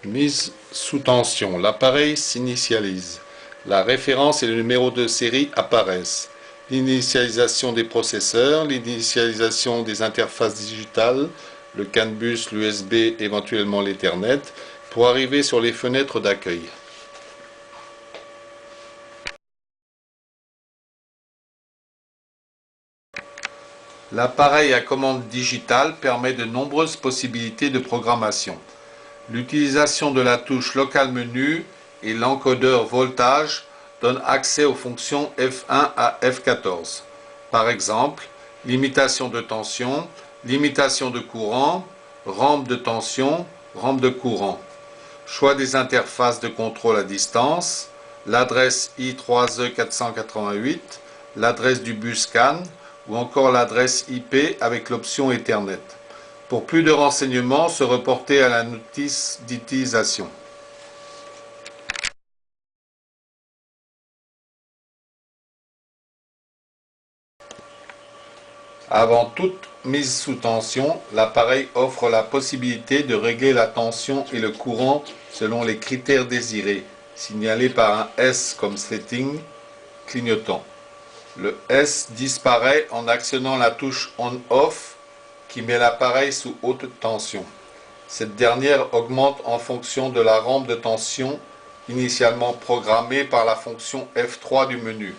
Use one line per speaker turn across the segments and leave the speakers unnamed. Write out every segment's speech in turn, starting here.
Mise sous tension. L'appareil s'initialise. La référence et le numéro de série apparaissent. L'initialisation des processeurs, l'initialisation des interfaces digitales, le CAN bus, l'USB, éventuellement l'Ethernet, pour arriver sur les fenêtres d'accueil. L'appareil à commande digitale permet de nombreuses possibilités de programmation. L'utilisation de la touche Local Menu et l'encodeur voltage donnent accès aux fonctions F1 à F14. Par exemple, limitation de tension, limitation de courant, rampe de tension, rampe de courant. Choix des interfaces de contrôle à distance, l'adresse I3E488, l'adresse du bus CAN ou encore l'adresse IP avec l'option Ethernet. Pour plus de renseignements, se reporter à la notice d'utilisation. Avant toute mise sous tension, l'appareil offre la possibilité de régler la tension et le courant selon les critères désirés, signalés par un S comme setting clignotant. Le S disparaît en actionnant la touche On-Off qui met l'appareil sous haute tension. Cette dernière augmente en fonction de la rampe de tension initialement programmée par la fonction F3 du menu.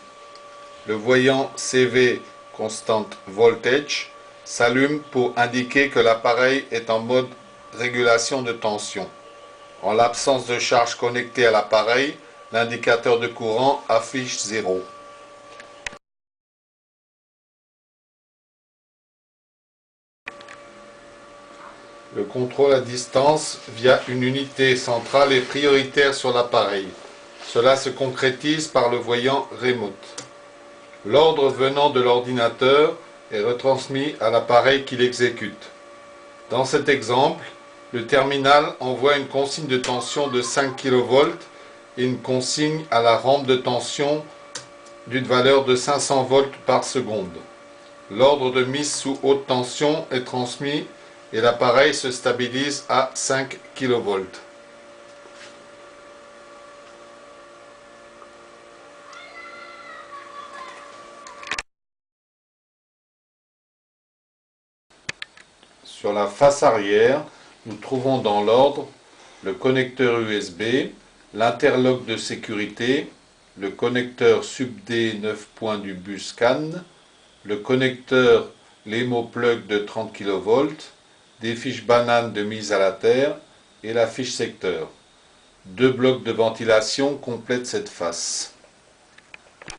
Le voyant CV Constant Voltage s'allume pour indiquer que l'appareil est en mode régulation de tension. En l'absence de charge connectée à l'appareil, l'indicateur de courant affiche 0. Le contrôle à distance via une unité centrale est prioritaire sur l'appareil. Cela se concrétise par le voyant Remote. L'ordre venant de l'ordinateur est retransmis à l'appareil qui l'exécute. Dans cet exemple, le terminal envoie une consigne de tension de 5 kV et une consigne à la rampe de tension d'une valeur de 500 volts par seconde. L'ordre de mise sous haute tension est transmis et l'appareil se stabilise à 5 kV. Sur la face arrière, nous trouvons dans l'ordre le connecteur USB, l'interlock de sécurité, le connecteur sub-D 9 points du bus CAN, le connecteur LEMO plug de 30 kV, des fiches bananes de mise à la terre et la fiche secteur. Deux blocs de ventilation complètent cette face.